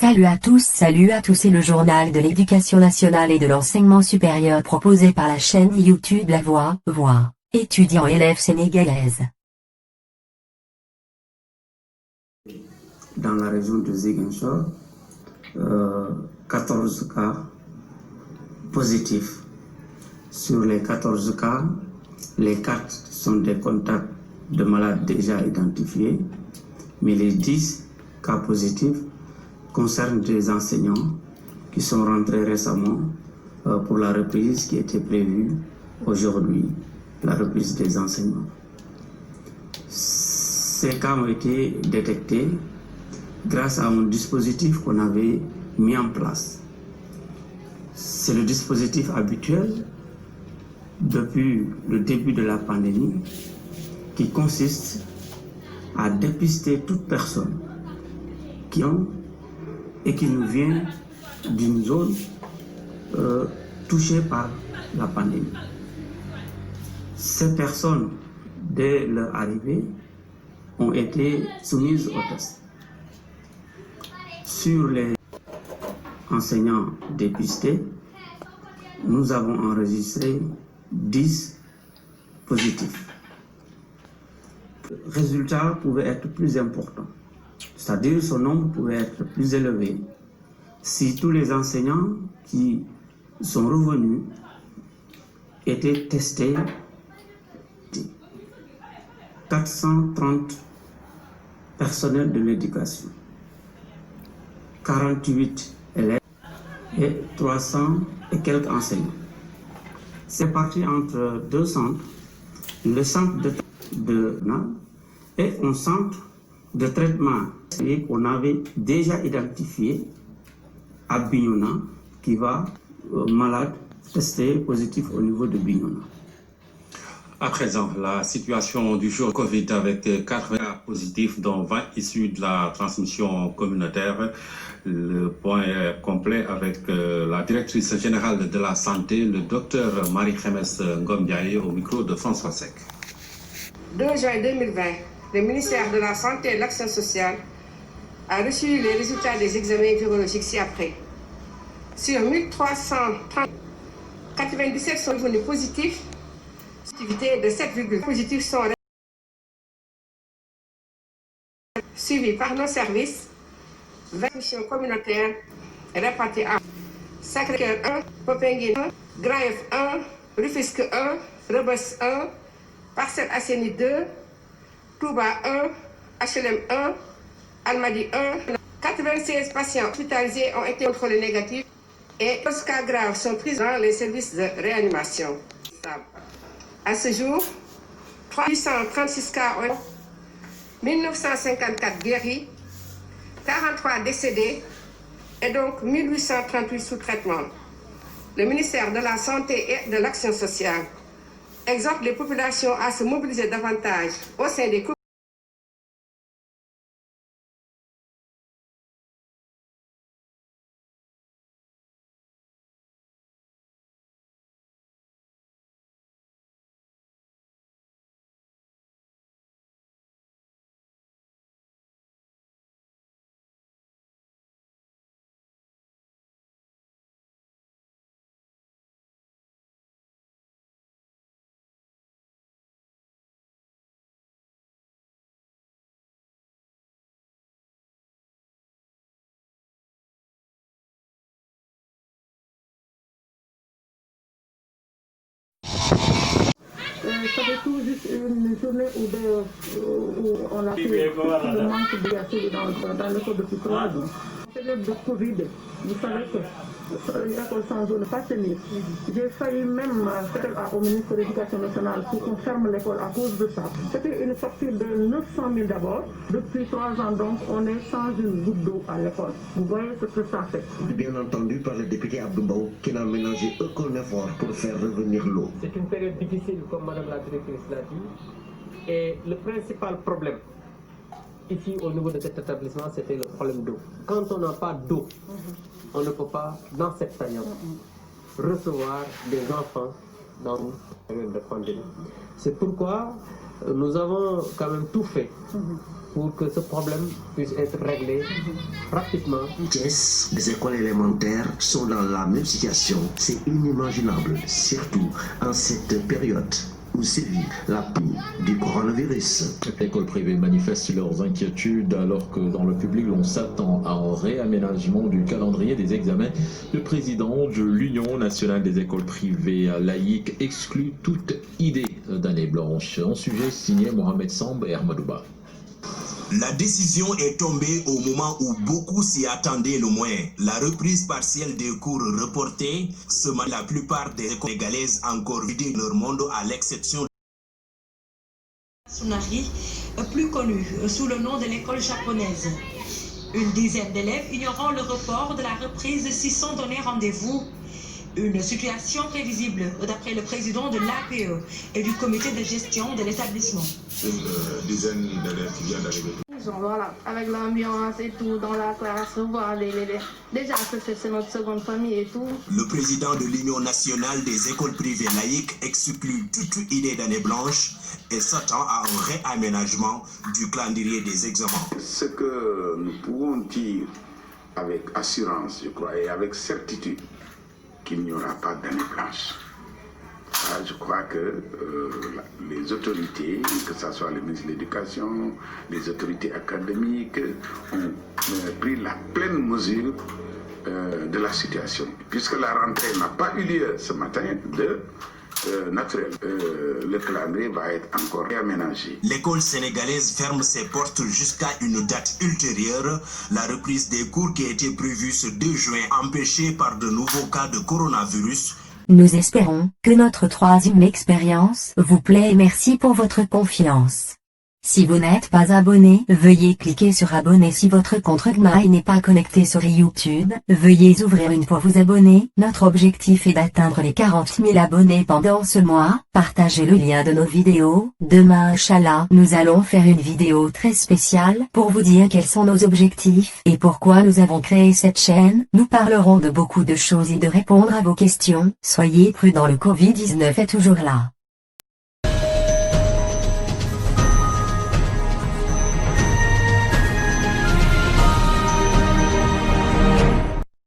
Salut à tous, c'est le journal de l'éducation nationale et de l'enseignement supérieur proposé par la chaîne YouTube La Voix, étudiants et élèves sénégalaise. Dans la région de Ziguinchor, 14 cas positifs. Sur les 14 cas, les 4 sont des contacts de malades déjà identifiés, mais les 10 cas positifs concernent des enseignants qui sont rentrés récemment pour la reprise qui était prévue aujourd'hui, la reprise des enseignements. Ces cas ont été détectés grâce à un dispositif qu'on avait mis en place. C'est le dispositif habituel depuis le début de la pandémie qui consiste à dépister toute personne qui ont et qui nous vient d'une zone touchée par la pandémie. Ces personnes, dès leur arrivée, ont été soumises au test. Sur les enseignants dépistés, nous avons enregistré 10 positifs. Le résultat pouvait être plus important, c'est-à-dire son nombre pouvait être plus élevé si tous les enseignants qui sont revenus étaient testés. 430 personnels de l'éducation, 48 élèves et 300 et quelques enseignants. C'est parti entre deux centres, le centre de et un centre de traitement qu'on avait déjà identifié à Bignona, qui va malade testé positif au niveau de Bignona. À présent, la situation du jour Covid avec 4 cas positifs, dont 20 issus de la transmission communautaire. Le point est complet avec la directrice générale de la santé, le docteur Marie-Khemesse Ngom-Ndiaye, au micro de François Seck. 2 juin 2020, le ministère de la Santé et de l'Action sociale a reçu les résultats des examens virologiques ci-après. Sur 1330, 97 sont devenus positifs. Activité de 7,8 positifs sont suivis par nos services. 20 missions communautaires réparties à Sacré-Cœur 1, Popenguine 1, Grand-Yoff 1, Rufisque 1, Rebeuss 1, Parcelles Assainies 2, Touba 1, HLM 1, Almadies 1. 96 patients hospitalisés ont été contrôlés négatifs et 11 cas graves sont pris dans les services de réanimation. À ce jour, 336 cas ont 1954 guéris, 43 décédés et donc 1838 sous traitement. Le ministère de la Santé et de l'Action sociale exhorte les populations à se mobiliser davantage au sein des communautés. Ça fait tout juste une journée où on a fait le manque de gâteau dans l'école depuis 3 ans. En période de Covid, vous savez que l'école sans eau ne pas tenir. J'ai failli même faire au ministre de l'Éducation nationale pour qu'on ferme l'école à cause de ça. C'était une facture de 900 000 d'abord. Depuis 3 ans donc, on est sans une goutte d'eau à l'école. Vous voyez ce que ça fait. Bien entendu par le député Abdou qui n'a ménagé aucun effort pour faire revenir l'eau. C'est une période difficile, comme Madame la directrice l'a dit. Et le principal problème ici au niveau de cet établissement, c'était le problème d'eau. Quand on n'a pas d'eau, on ne peut pas, dans cette période, recevoir des enfants dans une période de pandémie. C'est pourquoi nous avons quand même tout fait pour que ce problème puisse être réglé rapidement. Thiès, les écoles élémentaires sont dans la même situation. C'est inimaginable, surtout en cette période où sévit la pandémie du coronavirus. Les écoles privées manifestent leurs inquiétudes alors que dans le public l'on s'attend à un réaménagement du calendrier des examens. Le président de l'Union nationale des écoles privées laïques exclut toute idée d'année blanche. Un sujet signé Mohamed Samb et Ahmadouba. La décision est tombée au moment où beaucoup s'y attendaient le moins. La reprise partielle des cours reportés, la plupart des écoles sénégalaises encore vidé leur monde à l'exception Sunari, plus connue sous le nom de l'école japonaise. Une dizaine d'élèves ignorant le report de la reprise s'y sont donné rendez-vous. Une situation prévisible d'après le président de l'APE et du comité de gestion de l'établissement. Une dizaine d'élèves qui viennent d'arriver. Voilà, avec l'ambiance et tout dans la classe, voir les déjà que c'est notre seconde famille et tout. Le président de l'Union nationale des écoles privées laïques exclut toute idée d'année blanche et s'attend à un réaménagement du calendrier des examens. Ce que nous pouvons dire avec assurance, je crois, et avec certitude, qu'il n'y aura pas d'année blanche. Je crois que les autorités, que ce soit le ministre de l'Éducation, les autorités académiques, ont pris la pleine mesure de la situation. Puisque la rentrée n'a pas eu lieu ce matin naturel, le calendrier va être encore réaménagé. L'école sénégalaise ferme ses portes jusqu'à une date ultérieure. La reprise des cours qui était prévue ce 2 juin, empêchée par de nouveaux cas de coronavirus. Nous espérons que notre troisième expérience vous plaît et merci pour votre confiance. Si vous n'êtes pas abonné, veuillez cliquer sur abonner. Si votre compte Gmail n'est pas connecté sur YouTube, veuillez ouvrir une pour vous abonner. Notre objectif est d'atteindre les 40 000 abonnés pendant ce mois. Partagez le lien de nos vidéos. Demain, Inch'Allah, nous allons faire une vidéo très spéciale pour vous dire quels sont nos objectifs et pourquoi nous avons créé cette chaîne. Nous parlerons de beaucoup de choses et de répondre à vos questions. Soyez prudents, le Covid-19 est toujours là.